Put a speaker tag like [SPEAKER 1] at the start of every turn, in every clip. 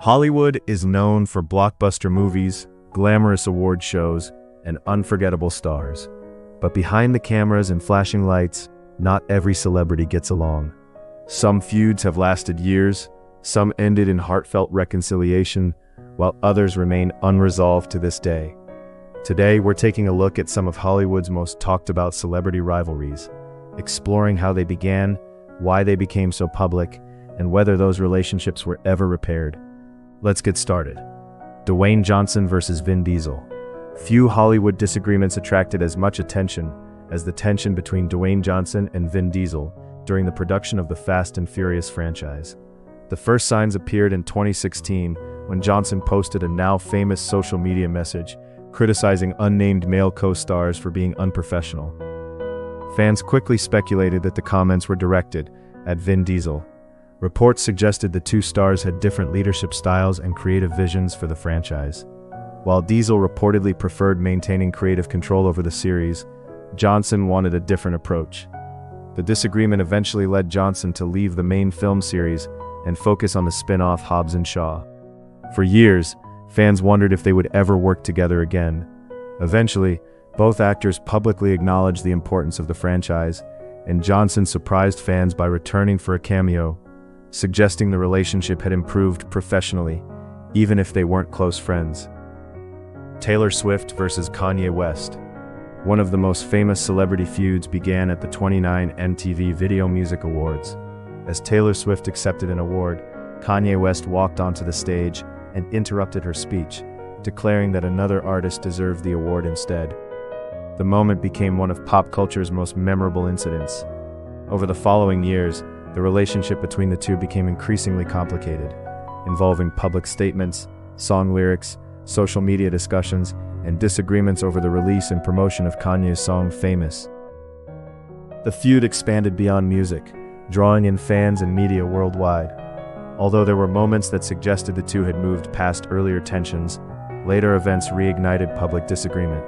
[SPEAKER 1] Hollywood is known for blockbuster movies, glamorous award shows, and unforgettable stars. But behind the cameras and flashing lights, not every celebrity gets along. Some feuds have lasted years, some ended in heartfelt reconciliation, while others remain unresolved to this day. Today, we're taking a look at some of Hollywood's most talked about celebrity rivalries, exploring how they began, why they became so public, and whether those relationships were ever repaired. Let's get started. Dwayne Johnson versus Vin Diesel. Few Hollywood disagreements attracted as much attention as the tension between Dwayne Johnson and Vin Diesel during the production of the Fast and Furious franchise. The first signs appeared in 2016 when Johnson posted a now famous social media message criticizing unnamed male co-stars for being unprofessional. Fans quickly speculated that the comments were directed at Vin Diesel. Reports suggested the two stars had different leadership styles and creative visions for the franchise. While Diesel reportedly preferred maintaining creative control over the series, Johnson wanted a different approach. The disagreement eventually led Johnson to leave the main film series and focus on the spin-off Hobbs and Shaw. For years, fans wondered if they would ever work together again. Eventually, both actors publicly acknowledged the importance of the franchise, and Johnson surprised fans by returning for a cameo, suggesting the relationship had improved professionally, even if they weren't close friends. Taylor Swift versus Kanye West. One of the most famous celebrity feuds began at the 29 MTV Video Music Awards. As Taylor Swift accepted an award, Kanye West walked onto the stage and interrupted her speech, declaring that another artist deserved the award instead. The moment became one of pop culture's most memorable incidents. Over the following years, the relationship between the two became increasingly complicated, involving public statements, song lyrics, social media discussions, and disagreements over the release and promotion of Kanye's song Famous. The feud expanded beyond music, drawing in fans and media worldwide. Although there were moments that suggested the two had moved past earlier tensions, later events reignited public disagreement,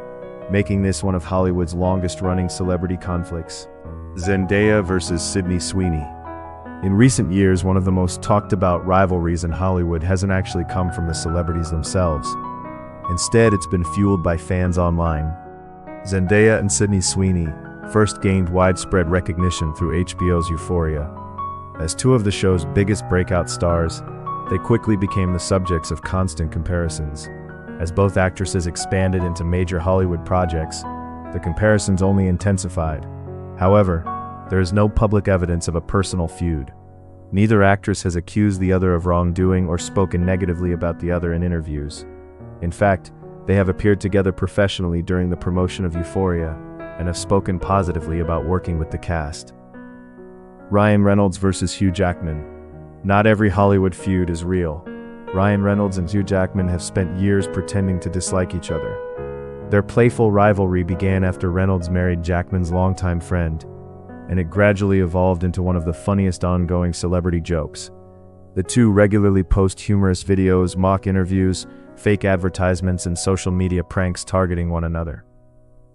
[SPEAKER 1] making this one of Hollywood's longest-running celebrity conflicts. Zendaya versus Sydney Sweeney. In recent years, one of the most talked-about rivalries in Hollywood hasn't actually come from the celebrities themselves. Instead, it's been fueled by fans online. Zendaya and Sydney Sweeney first gained widespread recognition through HBO's Euphoria. As two of the show's biggest breakout stars, they quickly became the subjects of constant comparisons. As both actresses expanded into major Hollywood projects, the comparisons only intensified. However, there is no public evidence of a personal feud. Neither actress has accused the other of wrongdoing or spoken negatively about the other in interviews. In fact, they have appeared together professionally during the promotion of Euphoria and have spoken positively about working with the cast. Ryan Reynolds versus Hugh Jackman. Not every Hollywood feud is real. Ryan Reynolds and Hugh Jackman have spent years pretending to dislike each other. Their playful rivalry began after Reynolds married Jackman's longtime friend, and it gradually evolved into one of the funniest ongoing celebrity jokes. The two regularly post humorous videos, mock interviews, fake advertisements, and social media pranks targeting one another.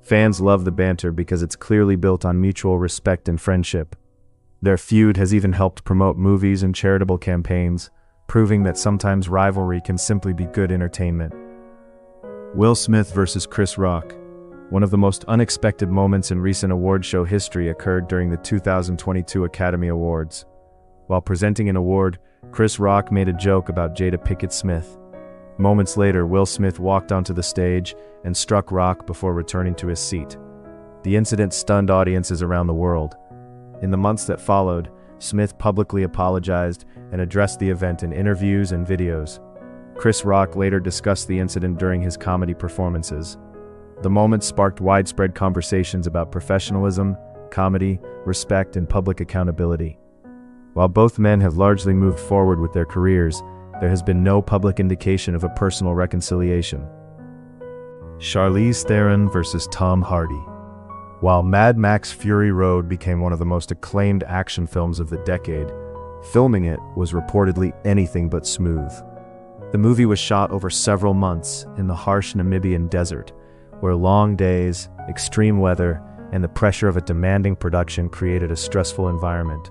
[SPEAKER 1] Fans love the banter because it's clearly built on mutual respect and friendship. Their feud has even helped promote movies and charitable campaigns, proving that sometimes rivalry can simply be good entertainment. Will Smith versus Chris Rock. One of the most unexpected moments in recent award show history occurred during the 2022 Academy Awards. While presenting an award, Chris Rock made a joke about Jada Pinkett Smith. Moments later, Will Smith walked onto the stage and struck Rock before returning to his seat. The incident stunned audiences around the world. In the months that followed, Smith publicly apologized and addressed the event in interviews and videos. Chris Rock later discussed the incident during his comedy performances. The moment sparked widespread conversations about professionalism, comedy, respect, and public accountability. While both men have largely moved forward with their careers, there has been no public indication of a personal reconciliation. Charlize Theron versus Tom Hardy. While Mad Max Fury Road became one of the most acclaimed action films of the decade, filming it was reportedly anything but smooth. The movie was shot over several months in the harsh Namibian desert, where long days, extreme weather, and the pressure of a demanding production created a stressful environment.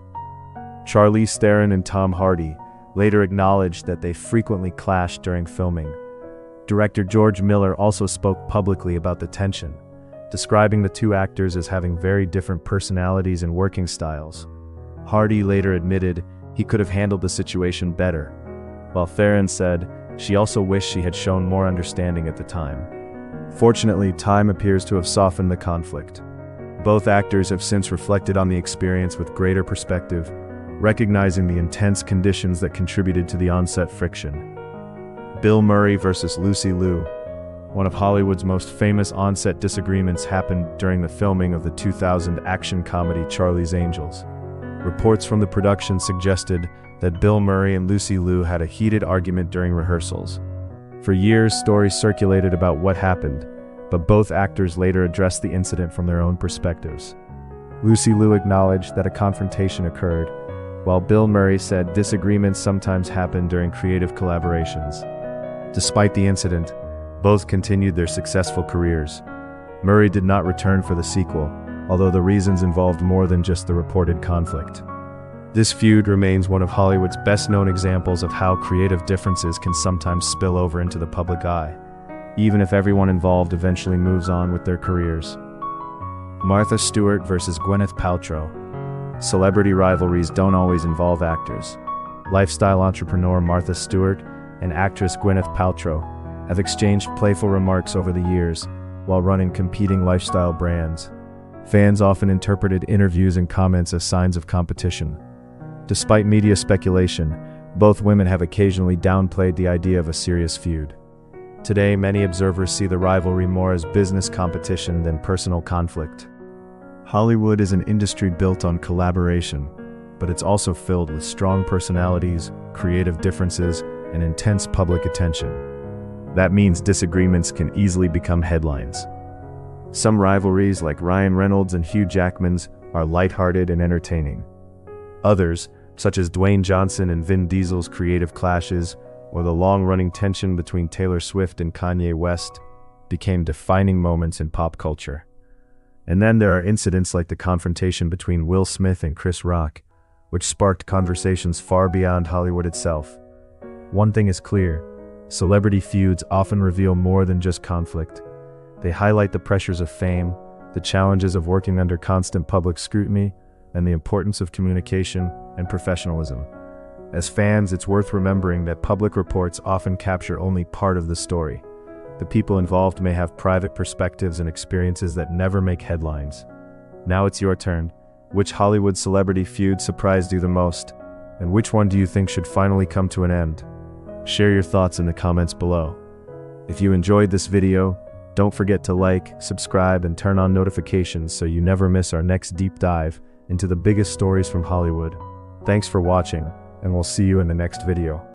[SPEAKER 1] Charlize Theron and Tom Hardy later acknowledged that they frequently clashed during filming. Director George Miller also spoke publicly about the tension, describing the two actors as having very different personalities and working styles. Hardy later admitted he could have handled the situation better, while Theron said she also wished she had shown more understanding at the time. Fortunately, time appears to have softened the conflict. Both actors have since reflected on the experience with greater perspective, recognizing the intense conditions that contributed to the on-set friction. Bill Murray versus Lucy Liu. One of Hollywood's most famous on-set disagreements happened during the filming of the 2000 action comedy Charlie's Angels. Reports from the production suggested that Bill Murray and Lucy Liu had a heated argument during rehearsals. For years, stories circulated about what happened, but both actors later addressed the incident from their own perspectives. Lucy Liu acknowledged that a confrontation occurred, while Bill Murray said disagreements sometimes happen during creative collaborations. Despite the incident, both continued their successful careers. Murray did not return for the sequel, although the reasons involved more than just the reported conflict. This feud remains one of Hollywood's best-known examples of how creative differences can sometimes spill over into the public eye, even if everyone involved eventually moves on with their careers. Martha Stewart versus Gwyneth Paltrow. Celebrity rivalries don't always involve actors. Lifestyle entrepreneur Martha Stewart and actress Gwyneth Paltrow have exchanged playful remarks over the years while running competing lifestyle brands. Fans often interpreted interviews and comments as signs of competition. Despite media speculation, both women have occasionally downplayed the idea of a serious feud. Today, many observers see the rivalry more as business competition than personal conflict. Hollywood is an industry built on collaboration, but it's also filled with strong personalities, creative differences, and intense public attention. That means disagreements can easily become headlines. Some rivalries, like Ryan Reynolds and Hugh Jackman's, are lighthearted and entertaining. Others, such as Dwayne Johnson and Vin Diesel's creative clashes, or the long-running tension between Taylor Swift and Kanye West, became defining moments in pop culture. And then there are incidents like the confrontation between Will Smith and Chris Rock, which sparked conversations far beyond Hollywood itself. One thing is clear: celebrity feuds often reveal more than just conflict. They highlight the pressures of fame, the challenges of working under constant public scrutiny, and the importance of communication and professionalism. As fans, it's worth remembering that public reports often capture only part of the story. The people involved may have private perspectives and experiences that never make headlines. Now it's your turn. Which Hollywood celebrity feud surprised you the most? And which one do you think should finally come to an end? Share your thoughts in the comments below. If you enjoyed this video, don't forget to like, subscribe, and turn on notifications so you never miss our next deep dive into the biggest stories from Hollywood. Thanks for watching, and we'll see you in the next video.